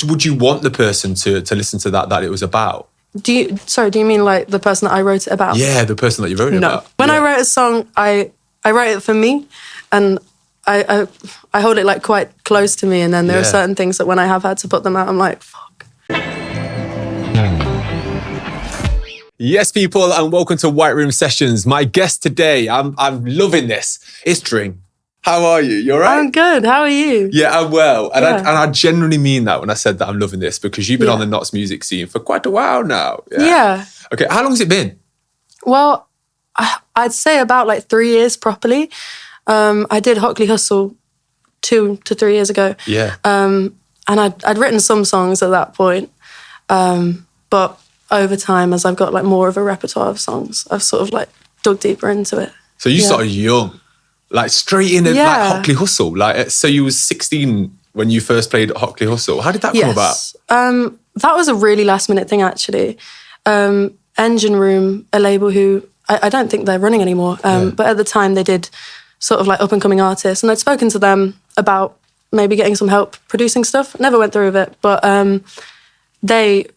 would you want the person to listen to that it was about? Do you mean like the person that I wrote it about? Yeah, the person that you wrote it about. When I write a song, I write it for me, and I hold it like quite close to me, and then there are certain things that when I have had to put them out, I'm like, fuck. Yes, people, and welcome to White Room Sessions. My guest today, I'm loving this. It's Dring. How are you? You all right? I'm good. How are you? Yeah, I'm well. And I genuinely mean that when I said that I'm loving this, because you've been on the Notts music scene for quite a while now. Yeah. Okay, how long has it been? Well, I'd say about like 3 years properly. I did Hockley Hustle 2 to 3 years ago. Yeah. And I'd written some songs at that point. But over time, as I've got like more of a repertoire of songs, I've sort of like dug deeper into it. So you started young, like straight in at like Hockley Hustle. Like, so you was 16 when you first played at Hockley Hustle. How did that come about? That was a really last minute thing, actually. Engine Room, a label who I don't think they're running anymore, but at the time they did sort of like up and coming artists, and I'd spoken to them about maybe getting some help producing stuff. Never went through with it, but they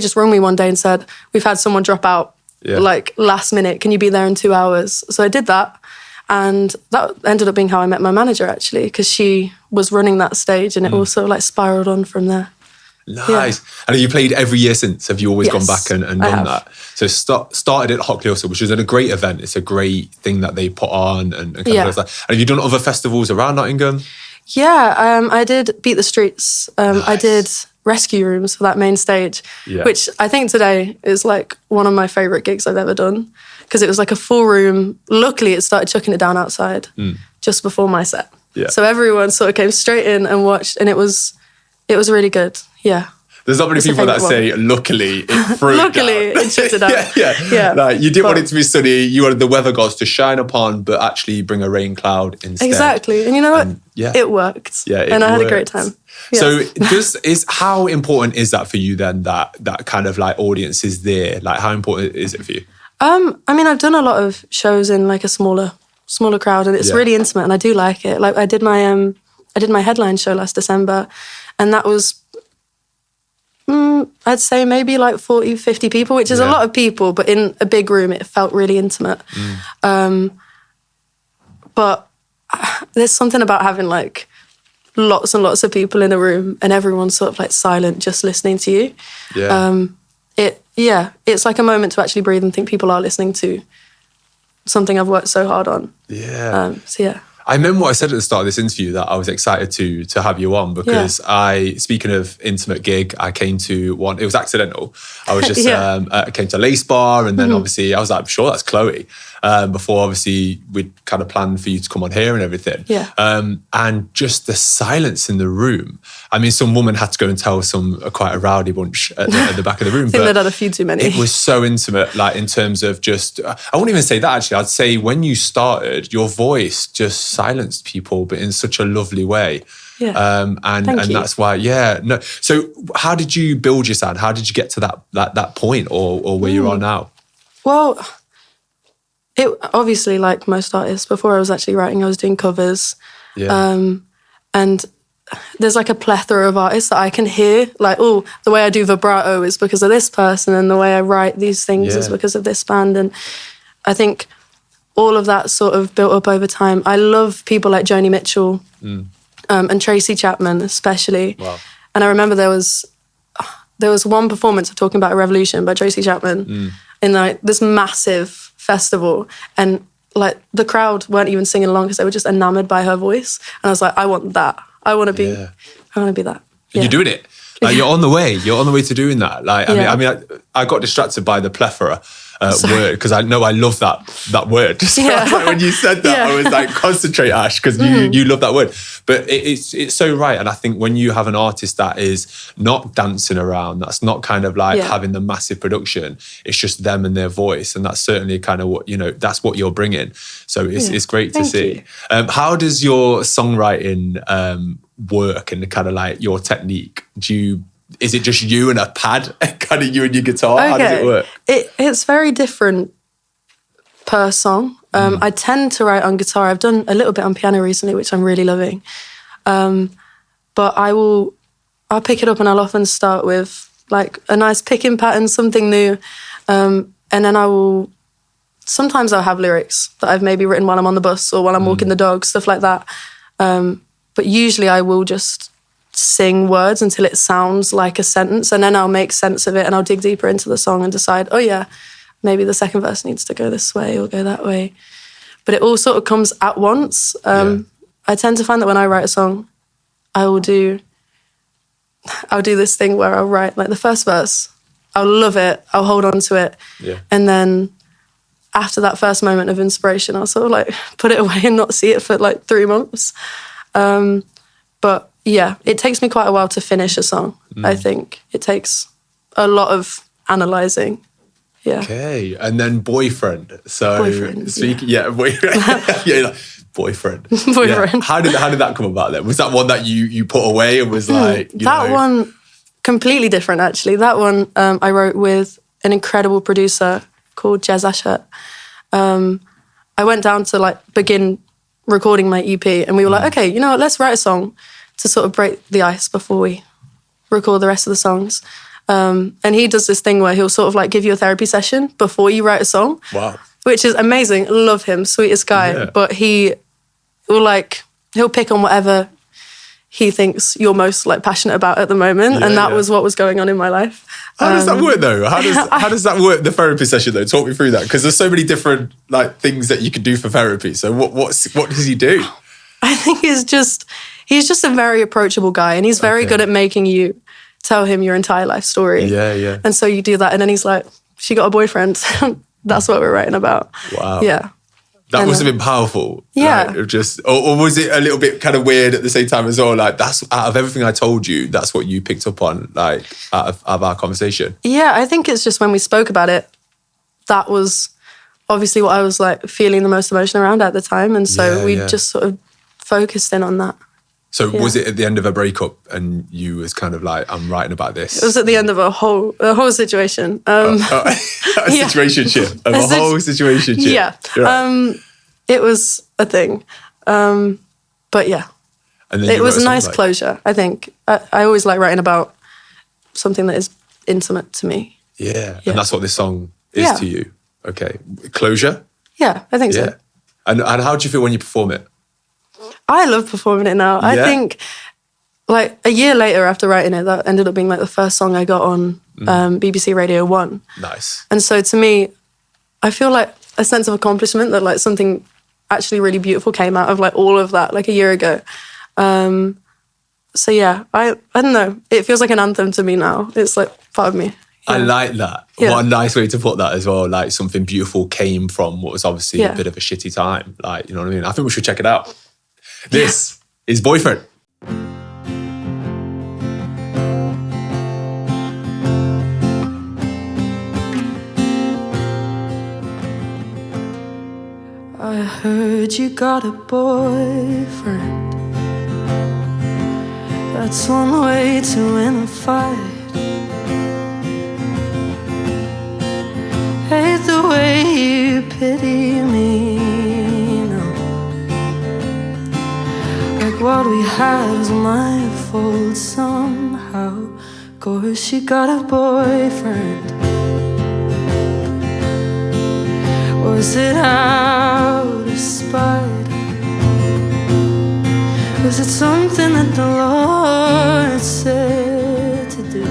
just rung me one day and said, we've had someone drop out like last minute, can you be there in 2 hours? So I did that, and that ended up being how I met my manager, actually, because she was running that stage, and it also like spiraled on from there. Nice. Yeah. And have you played every year since? Have you always gone back and done that? So started at Hockley Hustle, which is a great event. It's a great thing that they put on and kind of like. And have you done other festivals around Nottingham? Yeah, I did Beat the Streets. Nice. I did Rescue Rooms for that main stage, which I think today is like one of my favourite gigs I've ever done, because it was like a full room. Luckily, it started chucking it down outside just before my set. Yeah. So everyone sort of came straight in and watched, and it was really good. Yeah. There's not many people that say, luckily, it threw luckily, it shut it down. yeah. Like, you didn't want it to be sunny, you wanted the weather gods to shine upon, but actually bring a rain cloud instead. Exactly. And you know what? It worked. Yeah, and I had a great time. Yeah. So how important is that for you then, that kind of like audience is there? Like, how important is it for you? I mean, I've done a lot of shows in like a smaller crowd, and it's really intimate, and I do like it. Like, I did my headline show last December, and that was, I'd say maybe like 40, 50 people, which is a lot of people, but in a big room, it felt really intimate. But there's something about having like lots and lots of people in a room and everyone's sort of like silent, just listening to you. It's like a moment to actually breathe and think people are listening to something I've worked so hard on. I remember what I said at the start of this interview, that I was excited to have you on, because speaking of intimate gig, I came to one, it was accidental. I was just, I came to Lace Bar, and then obviously I was like, sure, that's Chloe. Before obviously we'd kind of planned for you to come on here and everything. And just the silence in the room. I mean, some woman had to go and tell quite a rowdy bunch at the back of the room. I think they'd had a few too many. It was so intimate, like in terms of just, I wouldn't even say that actually. I'd say when you started, your voice just silenced people, but in such a lovely way. And that's why, So how did you build your sound? How did you get to that point or where you are now? Well, it obviously, like most artists, before I was actually writing, I was doing covers. And there's like a plethora of artists that I can hear, like, oh, the way I do vibrato is because of this person, and the way I write these things is because of this band. And I think all of that sort of built up over time. I love people like Joni Mitchell and Tracy Chapman especially. Wow. And I remember there was one performance of Talking About a Revolution by Tracy Chapman in like this massive festival, and like the crowd weren't even singing along because they were just enamored by her voice. And I was like, I want that. I want to be that. Yeah. You're doing it. Like, you're on the way. You're on the way to doing that. Like, I mean, I got distracted by the plethora word, because I know I love that word. So like, when you said that, I was like, concentrate, Ash, because you love that word. But it's so right. And I think when you have an artist that is not dancing around, that's not kind of like having the massive production, it's just them and their voice. And that's certainly kind of what, that's what you're bringing. So it's great to see. How does your songwriting work, and kind of like your technique? Is it just you and a pad, kind of you and your guitar? Okay. How does it work? It's very different per song. I tend to write on guitar. I've done a little bit on piano recently, which I'm really loving. But I'll pick it up and I'll often start with like a nice picking pattern, something new. And then sometimes I'll have lyrics that I've maybe written while I'm on the bus or while I'm walking the dog, stuff like that. But usually I will just sing words until it sounds like a sentence, and then I'll make sense of it and I'll dig deeper into the song and decide, oh yeah, maybe the second verse needs to go this way or go that way. But it all sort of comes at once. I tend to find that when I write a song, I'll do this thing where I'll write like the first verse, I'll love it, I'll hold on to it. Yeah. And then after that first moment of inspiration, I'll sort of like put it away and not see it for like 3 months. But yeah, it takes me quite a while to finish a song. I think it takes a lot of analysing. Yeah. Okay, and then boyfriend. So boyfriend, boyfriend. Yeah, like, boyfriend. Boyfriend. Yeah. How did that come about then? Was that one that you put away and was like that one completely different actually. That one I wrote with an incredible producer called Jez Ashett. I went down to like begin recording my EP, and we were like, okay, you know what? Let's write a song to sort of break the ice before we record the rest of the songs. And he does this thing where he'll sort of like give you a therapy session before you write a song. Wow. Which is amazing. Love him, sweetest guy. Yeah. But he'll pick on whatever he thinks you're most like passionate about at the moment. And that was what was going on in my life. How does that work though? How does that work, the therapy session though? Talk me through that. Because there's so many different like things that you can do for therapy. So what does he do? I think he's just a very approachable guy, and he's very good at making you tell him your entire life story. Yeah. And so you do that, and then he's like, she got a boyfriend. That's what we're writing about. Wow. Yeah. That must have been powerful. Yeah. Like, or was it a little bit kind of weird at the same time as well? Like, that's out of everything I told you, that's what you picked up on, like, out of our conversation. Yeah, I think it's just when we spoke about it, that was obviously what I was like feeling the most emotion around at the time. And so we just sort of focused in on that. So was it at the end of a breakup and you was kind of like, I'm writing about this? It was at the end of a whole situation. A situationship. A whole situationship. Yeah. Right. It was a thing. But yeah. And then it was a nice closure, I think. I always like writing about something that is intimate to me. Yeah. And that's what this song is to you. Okay. Closure? Yeah, I think so. And how do you feel when you perform it? I love performing it now. I think like a year later after writing it, that ended up being like the first song I got on BBC Radio 1. Nice. And so to me, I feel like a sense of accomplishment that like something actually really beautiful came out of like all of that like a year ago. So yeah, I don't know. It feels like an anthem to me now. It's like part of me. Yeah. I like that. Yeah. What a nice way to put that as well. Like something beautiful came from what was obviously a bit of a shitty time. Like, you know what I mean? I think we should check it out. This is Boyfriend. I heard you got a boyfriend. That's one way to win a fight. Hate the way you pity me. What we had was my fault somehow. Course she got a boyfriend. Was it out of spite? Was it something that the Lord said to do?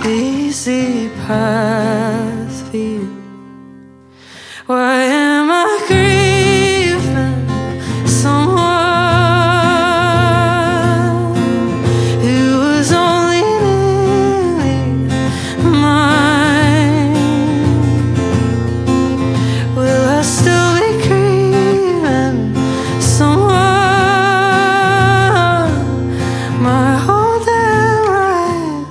Easy path for you. Why am I grieving someone who was only nearly mine? Will I still be grieving someone my whole damn life?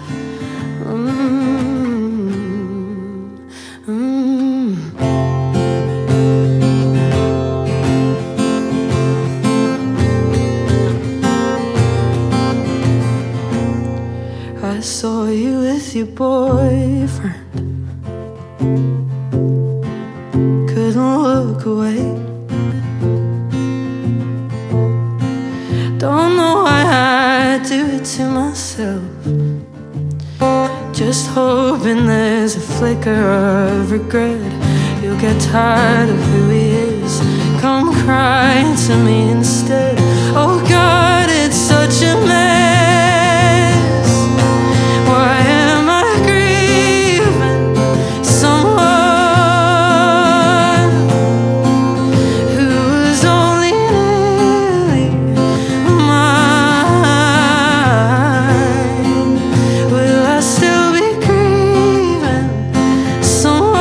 I saw you with your boyfriend. Couldn't look away. Don't know why I myself, just hoping there's a flicker of regret. You'll get tired of who he is, come crying to me instead. Oh God, it's such a mess. Why am I grieving someone who was only nearly mine? Will I still be grieving someone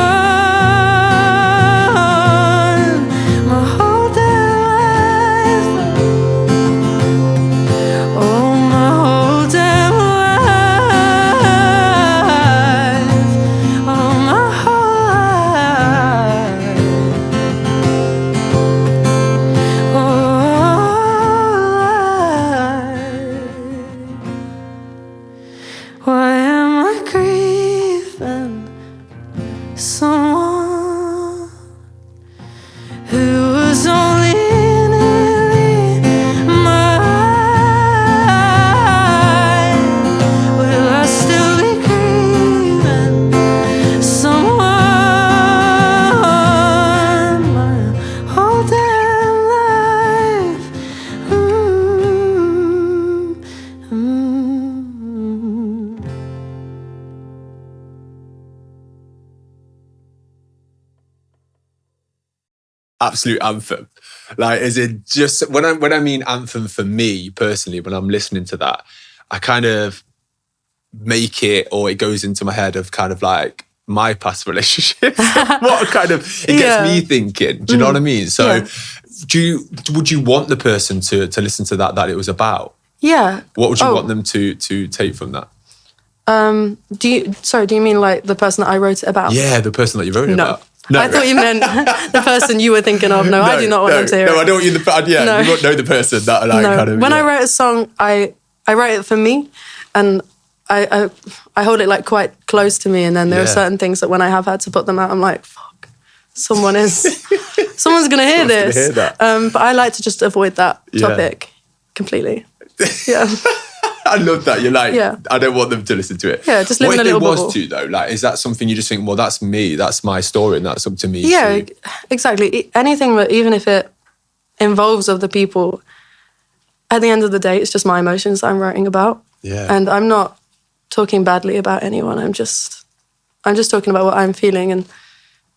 my whole damn life? Oh, my whole damn life. Oh, my whole life. Oh, life. Why am I grieving someone who was only nearly mine? Will I still be grieving someone my whole damn life? Absolute anthem. Like, is it just when I mean anthem for me personally, when I'm listening to that, I kind of make it, or it goes into my head of kind of like my past relationships. What kind of it gets me thinking. Do you know what I mean? So, would you want the person to listen to that it was about? Yeah. What would you want them to take from that? Do you mean like the person that I wrote it about? Yeah, the person that you wrote it about. No, I thought you meant the person you were thinking of. No, I do not want them to hear it. No, I don't want you you won't know the person that kind of. When I write a song, I write it for me, and I hold it like quite close to me. And then there are certain things that when I have had to put them out, I'm like, fuck, someone's gonna hear this. Gonna hear that. But I like to just avoid that topic completely. Yeah. I love that. You're like, I don't want them to listen to it. Yeah, just live in a little bubble. What if it was to, though? Like, is that something you just think, well, that's me, that's my story, and that's up to me? Yeah, exactly. Anything that, even if it involves other people, at the end of the day, it's just my emotions that I'm writing about. Yeah. And I'm not talking badly about anyone. I'm just talking about what I'm feeling, and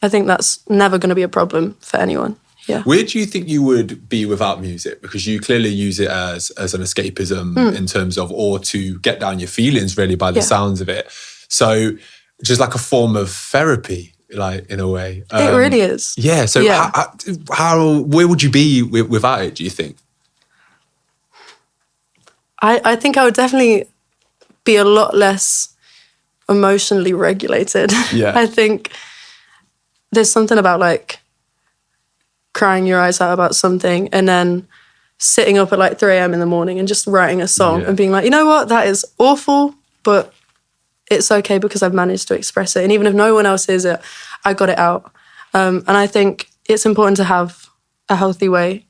I think that's never going to be a problem for anyone. Yeah. Where do you think you would be without music? Because you clearly use it as an escapism in terms of, or to get down your feelings really by the sounds of it. So just like a form of therapy, like in a way. It really is. Yeah. So where would you be without it, do you think? I think I would definitely be a lot less emotionally regulated. Yeah. I think there's something about like crying your eyes out about something and then sitting up at like 3 a.m. in the morning and just writing a song and being like, you know what, that is awful, but it's okay because I've managed to express it. And even if no one else hears it, I got it out. And I think it's important to have a healthy way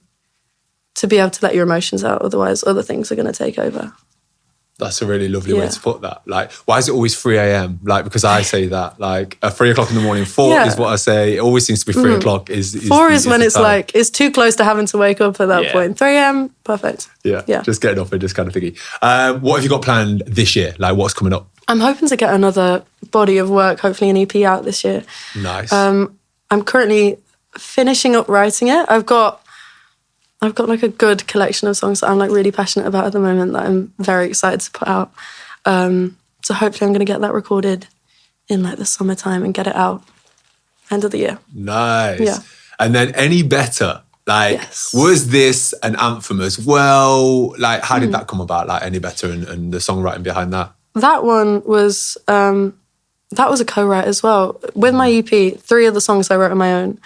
to be able to let your emotions out. Otherwise, other things are going to take over. That's a really lovely way to put that. Like, why is it always 3 a.m.? Like, because I say that, like, at 3 o'clock in the morning, 4 is what I say. It always seems to be 3 o'clock. Is 4 is when it's like, it's too close to having to wake up at that point. 3 a.m., perfect. Yeah, just getting off it, just kind of thingy. What have you got planned this year? Like, what's coming up? I'm hoping to get another body of work, hopefully an EP out this year. Nice. I'm currently finishing up writing it. I've got like a good collection of songs that I'm like really passionate about at the moment that I'm very excited to put out. So hopefully I'm going to get that recorded in like the summertime and get it out end of the year. Nice. Yeah. And then Any Better, like, was this an anthem as well? Like, how did that come about, like Any Better and the songwriting behind that? That one was, that was a co-write as well. With my EP, 3 of the songs I wrote on my own,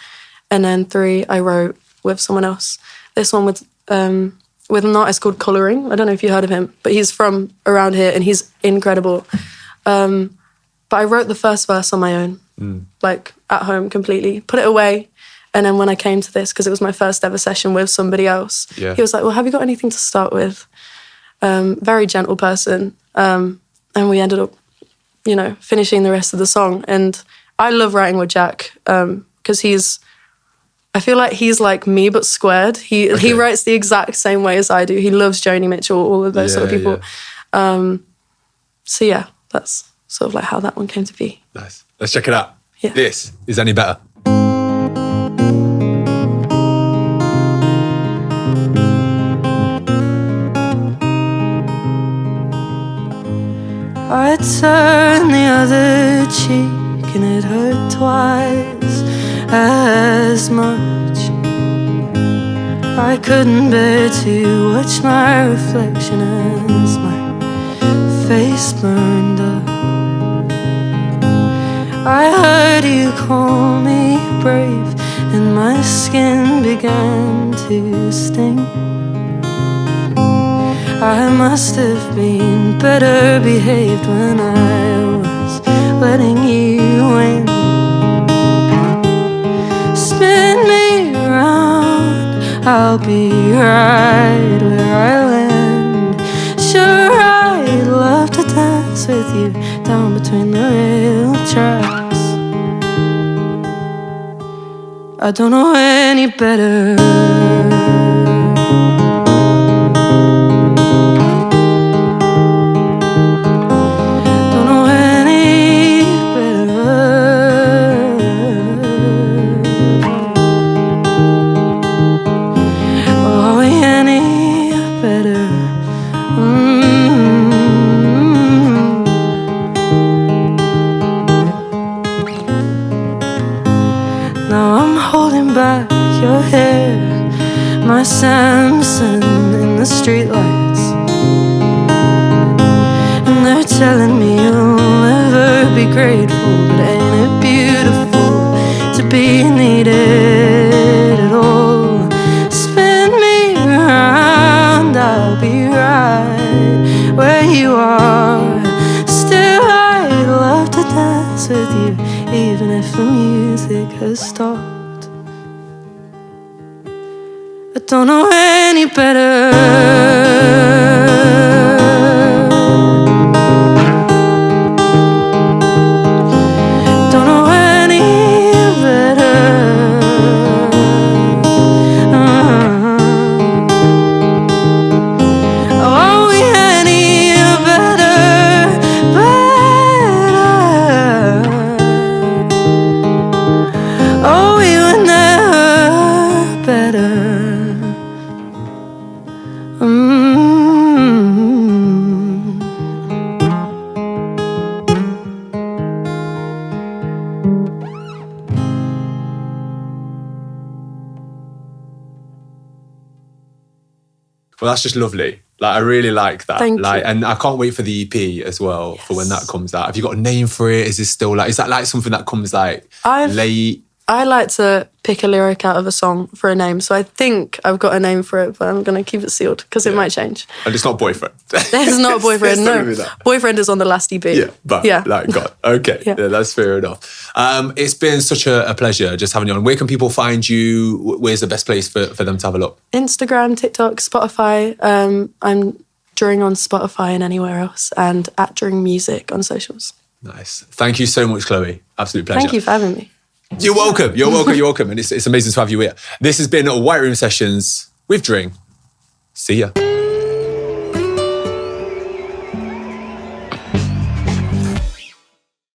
and then 3 I wrote with someone else. This one with an artist called Colouring. I don't know if you heard of him, but he's from around here and he's incredible. But I wrote the first verse on my own, like at home completely, put it away. And then when I came to this, because it was my first ever session with somebody else, he was like, well, have you got anything to start with? Very gentle person. And we ended up, finishing the rest of the song. And I love writing with Jack because I feel like he's like me but squared. He writes the exact same way as I do. He loves Joni Mitchell, all of those sort of people. Yeah. So yeah, that's sort of like how that one came to be. Nice. Let's check it out. Yeah. This is Any Better. I turned the other cheek and it hurt twice as much. I couldn't bear to watch my reflection as my face burned up. I heard you call me brave and my skin began to sting. I must have been better behaved when I was letting you in. Spin me around, I'll be right where I land. Sure, I'd love to dance with you down between the rail tracks. I don't know any better. Your hair, my Samson in the streetlights, and they're telling me you'll never be grateful, but ain't it beautiful to be needed at all? Spin me around, I'll be right where you are. Still, I'd love to dance with you, even if the music has stopped. I don't know any better. Don't know any better. Oh, any better, Oh, we were never better. Well, that's just lovely. Like, I really like that. Thank you. And I can't wait for the EP as well, for when that comes out. Have you got a name for it? Is that like something that comes like late? I like to pick a lyric out of a song for a name, so I think I've got a name for it, but I'm going to keep it sealed because it might change. And it's not boyfriend. It's not boyfriend, no. Boyfriend is on the last EP. Yeah, but like God. Okay, yeah, that's fair enough. It's been such a pleasure just having you on. Where can people find you? Where's the best place for them to have a look? Instagram, TikTok, Spotify. I'm Dring on Spotify and anywhere else, and at Dring Music on socials. Nice. Thank you so much, Chloe. Absolute pleasure. Thank you for having me. You're welcome. You're welcome. You're welcome. And it's amazing to have you here. This has been White Room Sessions with Dring. See ya.